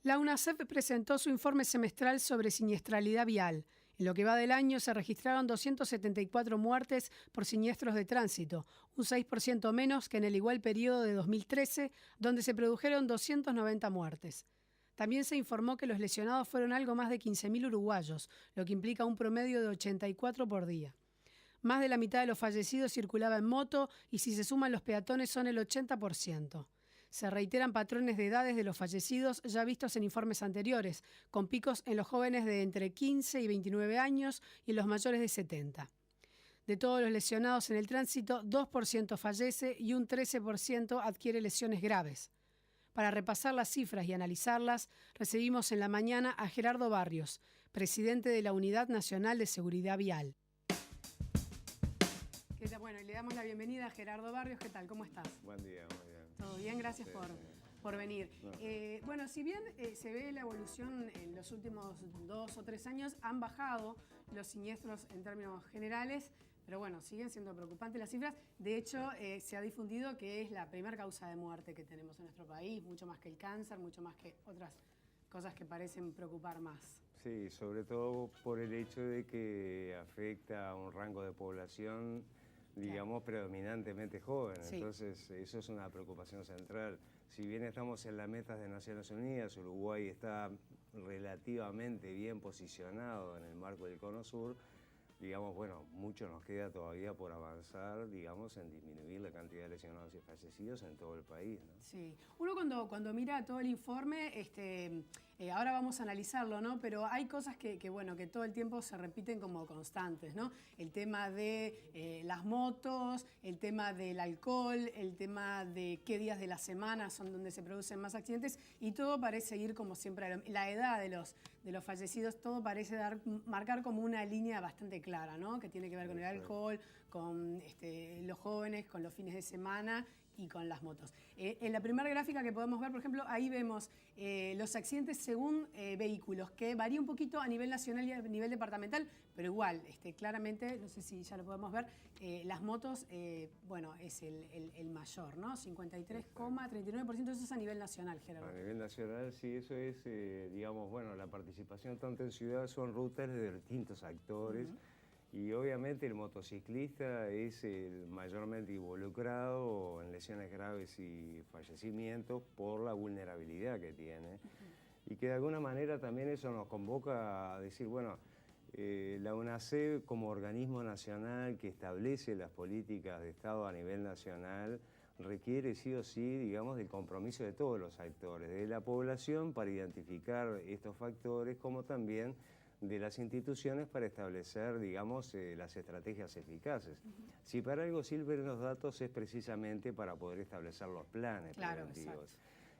La UNACEF presentó su informe semestral sobre siniestralidad vial. En lo que va del año se registraron 274 muertes por siniestros de tránsito, un 6% menos que en el igual periodo de 2013, donde se produjeron 290 muertes. También se informó que los lesionados fueron algo más de 15.000 uruguayos, lo que implica un promedio de 84 por día. Más de la mitad de los fallecidos circulaba en moto y si se suman los peatones son el 80%. Se reiteran patrones de edades de los fallecidos ya vistos en informes anteriores, con picos en los jóvenes de entre 15 y 29 años y en los mayores de 70. De todos los lesionados en el tránsito, 2% fallece y un 13% adquiere lesiones graves. Para repasar las cifras y analizarlas, recibimos en la mañana a Gerardo Barrios, presidente de la Unidad Nacional de Seguridad Vial. Bueno, y le damos la bienvenida a Gerardo Barrios. ¿Qué tal? ¿Cómo estás? Buen día, muy bien. Todo bien, gracias por venir. No. Bueno, si bien se ve la evolución en los últimos 2 o 3 años, han bajado los siniestros en términos generales, pero bueno, siguen siendo preocupantes las cifras. De hecho, se ha difundido que es la primera causa de muerte que tenemos en nuestro país, mucho más que el cáncer, mucho más que otras cosas que parecen preocupar más. Sí, sobre todo por el hecho de que afecta a un rango de población, digamos, predominantemente joven. Sí. Entonces, eso es una preocupación central. Si bien estamos en las metas de Naciones Unidas, Uruguay está relativamente bien posicionado en el marco del Cono Sur, digamos, bueno, mucho nos queda todavía por avanzar, digamos, en disminuir la cantidad de lesionados y fallecidos en todo el país, ¿no? Sí. Uno cuando mira todo el informe, ahora vamos a analizarlo, ¿no? Pero hay cosas que todo el tiempo se repiten como constantes, ¿no? El tema de las motos, el tema del alcohol, el tema de qué días de la semana son donde se producen más accidentes y todo parece ir como siempre, la edad de los fallecidos, todo parece marcar como una línea bastante clara, ¿no? Que tiene que ver con el alcohol, con los jóvenes, con los fines de semana y con las motos. En la primera gráfica que podemos ver, por ejemplo, ahí vemos los accidentes según vehículos, que varía un poquito a nivel nacional y a nivel departamental, pero igual, claramente, no sé si ya lo podemos ver, las motos, bueno, es el mayor, ¿no? 53,39%, eso es a nivel nacional, Gerardo. A nivel nacional, sí, eso es, digamos, bueno, la participación tanto en ciudad son rutas de distintos actores. Y obviamente el motociclista es el mayormente involucrado en lesiones graves y fallecimientos por la vulnerabilidad que tiene. Y que de alguna manera también eso nos convoca a decir, bueno, la UNACEF como organismo nacional que establece las políticas de Estado a nivel nacional requiere sí o sí, digamos, del compromiso de todos los actores, de la población para identificar estos factores, como también de las instituciones para establecer, digamos, las estrategias eficaces. Si para algo sirven los datos es precisamente para poder establecer los planes preventivos. Exacto.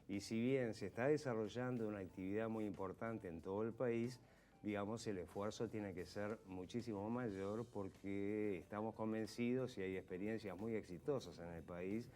Y si bien se está desarrollando una actividad muy importante en todo el país, digamos, el esfuerzo tiene que ser muchísimo mayor porque estamos convencidos y hay experiencias muy exitosas en el país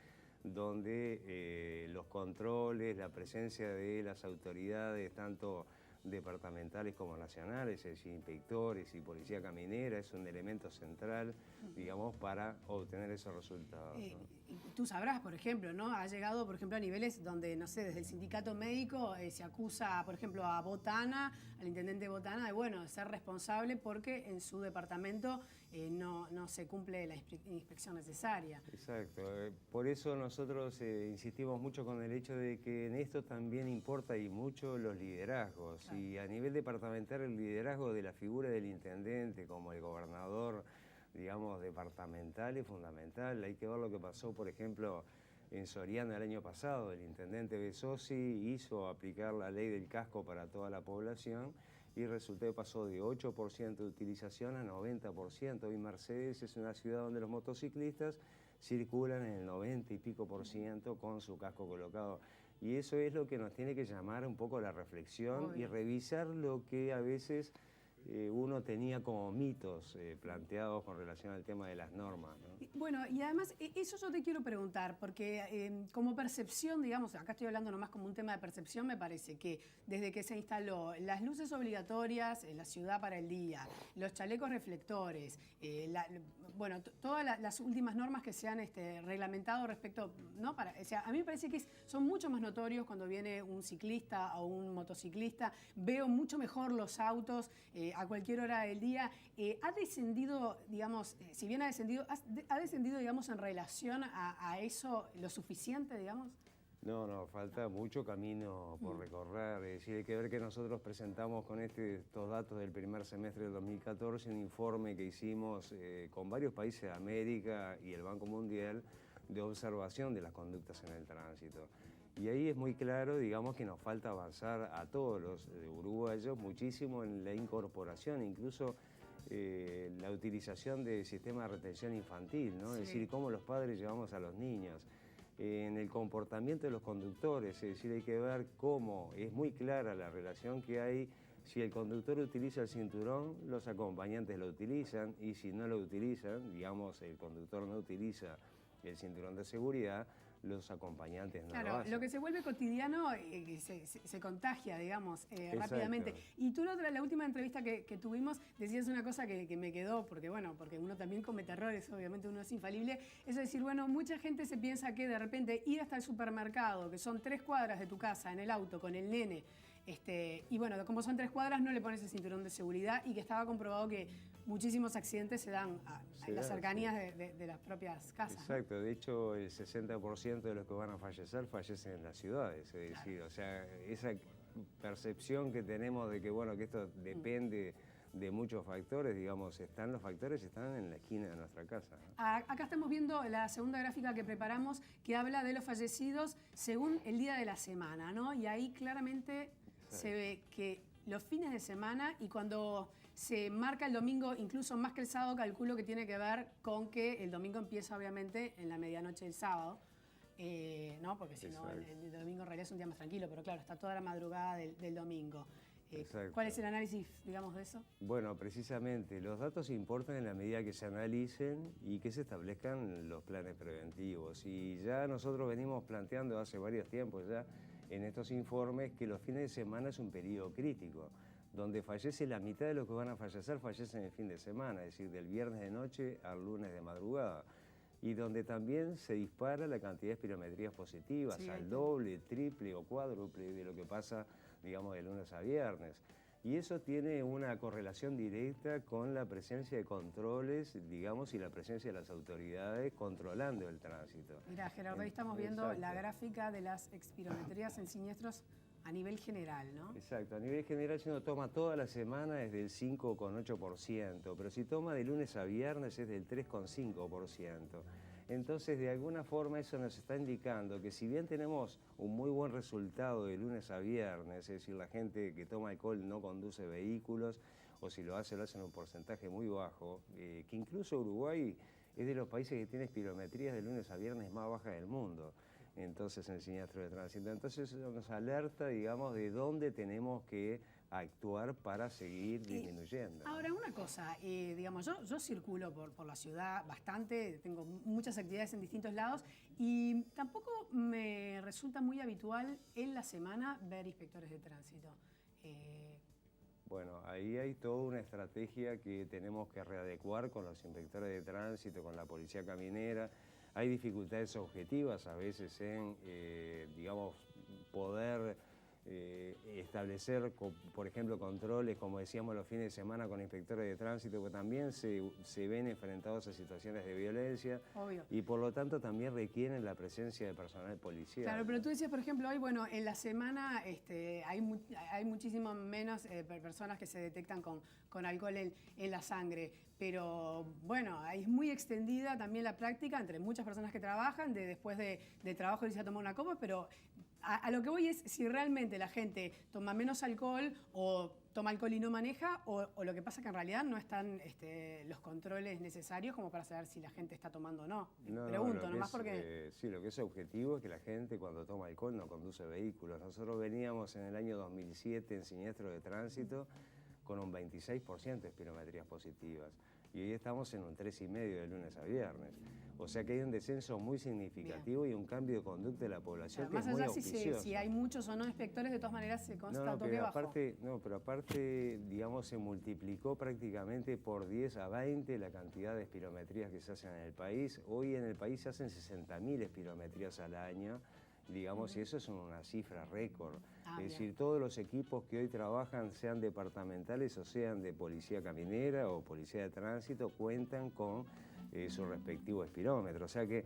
donde los controles, la presencia de las autoridades, tanto departamentales como nacionales, es decir, inspectores y policía caminera, es un elemento central, digamos, para obtener esos resultados, ¿no? Tú sabrás, por ejemplo, ¿no? Ha llegado, por ejemplo, a niveles donde, no sé, desde el sindicato médico se acusa, por ejemplo, a Botana, al intendente Botana, de ser responsable porque en su departamento no se cumple la inspección necesaria. Exacto. Por eso nosotros insistimos mucho con el hecho de que en esto también importa y mucho los liderazgos. Claro. Y a nivel departamental el liderazgo de la figura del intendente como el gobernador, digamos, departamental es fundamental. Hay que ver lo que pasó, por ejemplo, en Soriano el año pasado. El intendente Besosi hizo aplicar la ley del casco para toda la población y el resultado pasó de 8% de utilización a 90%. Hoy Mercedes es una ciudad donde los motociclistas circulan en el 90 y pico % con su casco colocado. Y eso es lo que nos tiene que llamar un poco a la reflexión. Obvio. Y revisar lo que a veces uno tenía como mitos planteados con relación al tema de las normas, ¿no? Bueno, y además, eso yo te quiero preguntar, porque como percepción, digamos, acá estoy hablando nomás como un tema de percepción, me parece que desde que se instaló las luces obligatorias en la ciudad para el día, los chalecos reflectores, bueno, todas las últimas normas que se han reglamentado respecto, ¿no? O sea, a mí me parece que son mucho más notorios cuando viene un ciclista o un motociclista, veo mucho mejor los autos a cualquier hora del día. ¿Ha descendido, digamos, si bien ha descendido, digamos, en relación a eso lo suficiente, digamos? No, falta mucho camino por recorrer. Es decir, hay que ver que nosotros presentamos con estos datos del primer semestre del 2014 un informe que hicimos con varios países de América y el Banco Mundial de observación de las conductas en el tránsito. Y ahí es muy claro, digamos, que nos falta avanzar a todos los uruguayos muchísimo en la incorporación, incluso la utilización del sistema de retención infantil, ¿no? Sí. Es decir, cómo los padres llevamos a los niños. En el comportamiento de los conductores, es decir, hay que ver cómo es muy clara la relación que hay. Si el conductor utiliza el cinturón, los acompañantes lo utilizan, y si no lo utilizan, digamos, el conductor no utiliza el cinturón de seguridad, los acompañantes no lo hacen. Lo que se vuelve cotidiano se contagia, digamos, rápidamente. Y tú la última entrevista que tuvimos decías una cosa que me quedó, porque bueno, porque uno también comete errores, obviamente uno es infalible, es decir, bueno, mucha gente se piensa que de repente ir hasta el supermercado, que son 3 cuadras de tu casa, en el auto, con el nene, y bueno, como son 3 cuadras no le pones el cinturón de seguridad, y que estaba comprobado que muchísimos accidentes se dan en las cercanías de las propias casas. Exacto, ¿no? De hecho el 60% de los que van a fallecer fallecen en las ciudades, es decir, o sea, esa percepción que tenemos de que, bueno, que esto depende de muchos factores, digamos, los factores están en la esquina de nuestra casa, ¿no? Acá estamos viendo la segunda gráfica que preparamos que habla de los fallecidos según el día de la semana, ¿no? Y ahí claramente se ve que los fines de semana, y cuando se marca el domingo, incluso más que el sábado, calculo que tiene que ver con que el domingo empieza obviamente en la medianoche del sábado, ¿no? Porque si no, el domingo en realidad es un día más tranquilo, pero claro, está toda la madrugada del domingo. ¿Cuál es el análisis, digamos, de eso? Bueno, precisamente, los datos importan en la medida que se analicen y que se establezcan los planes preventivos. Y ya nosotros venimos planteando hace varios tiempos ya en estos informes que los fines de semana es un periodo crítico, donde fallece la mitad de los que van a fallecer, fallecen el fin de semana, es decir, del viernes de noche al lunes de madrugada. Y donde también se dispara la cantidad de espirometrías positivas, al doble, triple o cuádruple de lo que pasa, digamos, de lunes a viernes. Y eso tiene una correlación directa con la presencia de controles, digamos, y la presencia de las autoridades controlando el tránsito. Mirá, Gerardo, ahí estamos viendo la gráfica de las espirometrías en siniestros a nivel general, ¿no? Exacto, a nivel general si uno toma toda la semana es del 5,8%, pero si toma de lunes a viernes es del 3,5%. Entonces, de alguna forma eso nos está indicando que si bien tenemos un muy buen resultado de lunes a viernes, es decir, la gente que toma alcohol no conduce vehículos, o si lo hace en un porcentaje muy bajo, que incluso Uruguay es de los países que tiene espirometrías de lunes a viernes más bajas del mundo. Entonces, en el siniestro de tránsito. Entonces, eso nos alerta, digamos, de dónde tenemos que actuar para seguir disminuyendo. Ahora, una cosa, digamos, yo circulo por la ciudad bastante, tengo muchas actividades en distintos lados y tampoco me resulta muy habitual en la semana ver inspectores de tránsito. Bueno, ahí hay toda una estrategia que tenemos que readecuar con los inspectores de tránsito, con la policía caminera. Hay dificultades objetivas a veces en, digamos, poder establecer, por ejemplo, controles, como decíamos, los fines de semana con inspectores de tránsito, que también se ven enfrentados a situaciones de violencia. Obvio. Y por lo tanto también requieren la presencia de personal policial. Claro, pero tú decías, por ejemplo, hoy, bueno, en la semana hay muchísimo menos personas que se detectan con alcohol en la sangre, pero bueno, es muy extendida también la práctica entre muchas personas que trabajan, después de trabajo irse a tomar una copa, pero a lo que voy es si realmente la gente toma menos alcohol o toma alcohol y no maneja, o lo que pasa que en realidad no están los controles necesarios como para saber si la gente está tomando o no. Pregunto, nomás porque... sí, lo que es objetivo es que la gente cuando toma alcohol no conduce vehículos. Nosotros veníamos en el año 2007 en siniestro de tránsito con un 26% de espirometrías positivas. Y hoy estamos en un 3,5 de lunes a viernes. O sea que hay un descenso muy significativo. Bien. Y un cambio de conducta de la población, claro, que es muy auspicioso. Si hay muchos o no inspectores, de todas maneras se constató que bajó. Pero aparte, digamos, se multiplicó prácticamente por 10 a 20 la cantidad de espirometrías que se hacen en el país. Hoy en el país se hacen 60.000 espirometrías al año. Digamos, y eso es una cifra récord. Es decir, todos los equipos que hoy trabajan, sean departamentales o sean de policía caminera o policía de tránsito, cuentan con su respectivo espirómetro. O sea que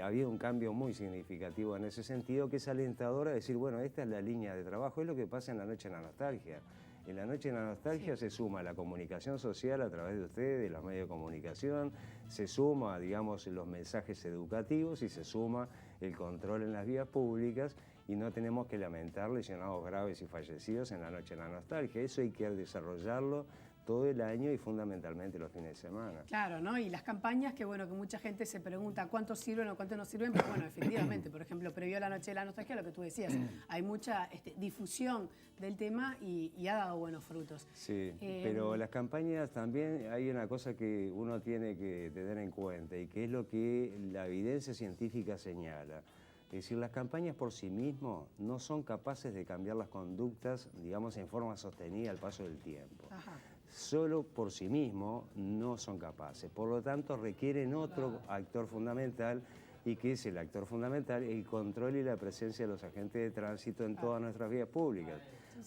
había un cambio muy significativo en ese sentido, que es alentador a decir, bueno, esta es la línea de trabajo. Es lo que pasa en la Noche de la Nostalgia. En la Noche de la Nostalgia se suma la comunicación social a través de ustedes, de los medios de comunicación, se suma, digamos, los mensajes educativos y se suma el control en las vías públicas, y no tenemos que lamentar lesionados graves y fallecidos en la Noche de la Nostalgia. Eso hay que desarrollarlo todo el año y fundamentalmente los fines de semana. Claro, ¿no? Y las campañas, que bueno, que mucha gente se pregunta cuánto sirven o cuánto no sirven, pero bueno, efectivamente, por ejemplo, previo a la Noche de la Nostalgia, lo que tú decías, hay mucha difusión del tema y ha dado buenos frutos. Sí, pero las campañas también hay una cosa que uno tiene que tener en cuenta, y que es lo que la evidencia científica señala. Es decir, las campañas por sí mismas no son capaces de cambiar las conductas, digamos, en forma sostenida al paso del tiempo. Ajá. Solo por sí mismo no son capaces. Por lo tanto, requieren otro actor fundamental, y que es el actor fundamental, el control y la presencia de los agentes de tránsito en todas nuestras vías públicas.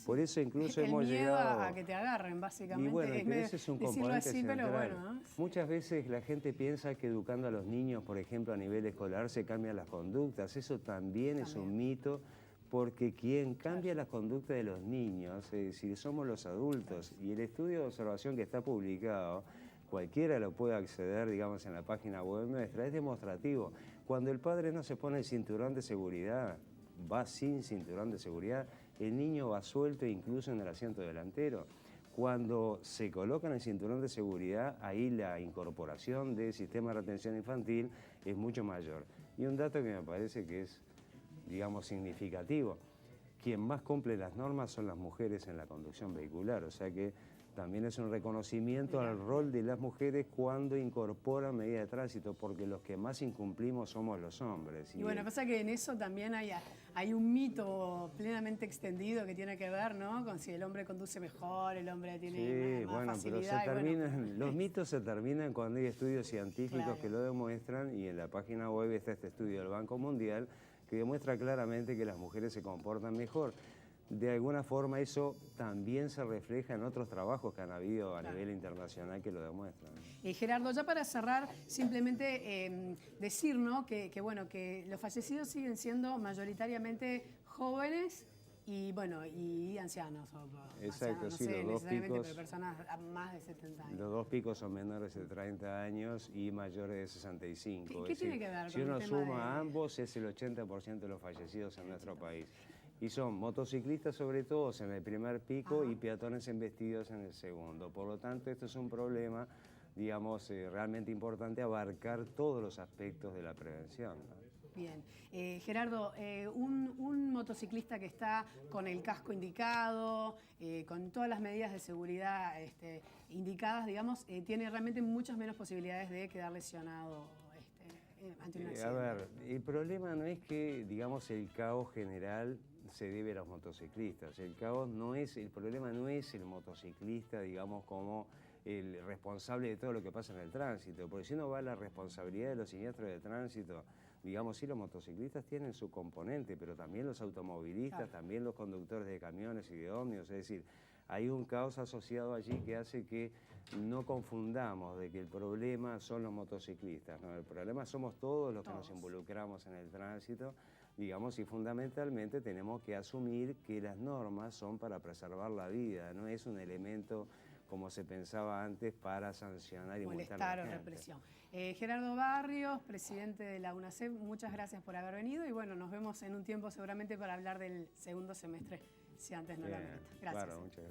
Por eso incluso hemos llegado a que te agarren, básicamente. Y bueno, ese es un componente así, central. Pero bueno, ¿no? Muchas veces la gente piensa que educando a los niños, por ejemplo, a nivel escolar, se cambian las conductas. Eso también es un mito, porque quien cambia las conductas de los niños, es decir, somos los adultos. Y el estudio de observación que está publicado, cualquiera lo puede acceder, digamos, en la página web nuestra, es demostrativo. Cuando el padre no se pone el cinturón de seguridad, va sin cinturón de seguridad, el niño va suelto incluso en el asiento delantero. Cuando se coloca en el cinturón de seguridad, ahí la incorporación del sistema de retención infantil es mucho mayor. Y un dato que me parece que es, digamos, significativo: quien más cumple las normas son las mujeres en la conducción vehicular, o sea que también es un reconocimiento al rol de las mujeres cuando incorporan medidas de tránsito, porque los que más incumplimos somos los hombres. Y bueno, pasa que en eso también hay un mito plenamente extendido que tiene que ver, ¿no?, con si el hombre conduce mejor, el hombre tiene más facilidad. Pero los mitos se terminan cuando hay estudios científicos que lo demuestran, y en la página web está este estudio del Banco Mundial que demuestra claramente que las mujeres se comportan mejor. De alguna forma eso también se refleja en otros trabajos que han habido a nivel internacional que lo demuestran. Gerardo, ya para cerrar, simplemente decir, ¿no?, que los fallecidos siguen siendo mayoritariamente jóvenes y ancianos. Exacto, ancianos, sí, no sé, los dos picos, pero personas más de 70 años. Los dos picos son menores de 30 años y mayores de 65. ¿Qué tiene que ver con si uno el tema suma a ambos, es el 80% de los fallecidos en nuestro país. Y son motociclistas sobre todo en el primer pico y peatones embestidos en el segundo. Por lo tanto, esto es un problema, digamos, realmente importante, abarcar todos los aspectos de la prevención, ¿no? Bien. Gerardo, un motociclista que está con el casco indicado, con todas las medidas de seguridad indicadas, digamos, tiene realmente muchas menos posibilidades de quedar lesionado ante un accidente. A ver, el problema no es que, digamos, el caos general se debe a los motociclistas. El problema no es el motociclista, digamos, como el responsable de todo lo que pasa en el tránsito, porque si uno va a la responsabilidad de los siniestros de tránsito, digamos, sí, los motociclistas tienen su componente, pero también los automovilistas, también los conductores de camiones y de ómnibus. Es decir, hay un caos asociado allí que hace que no confundamos de que el problema son los motociclistas, ¿no? El problema somos todos los que nos involucramos en el tránsito, digamos, y fundamentalmente tenemos que asumir que las normas son para preservar la vida, no es un elemento, como se pensaba antes, para sancionar y multar a la gente. Molestar o represión. Gerardo Barrios, presidente de la UNACEF, muchas gracias por haber venido y bueno, nos vemos en un tiempo seguramente para hablar del segundo semestre, si antes no lo amerita. Gracias. Claro, muchas gracias.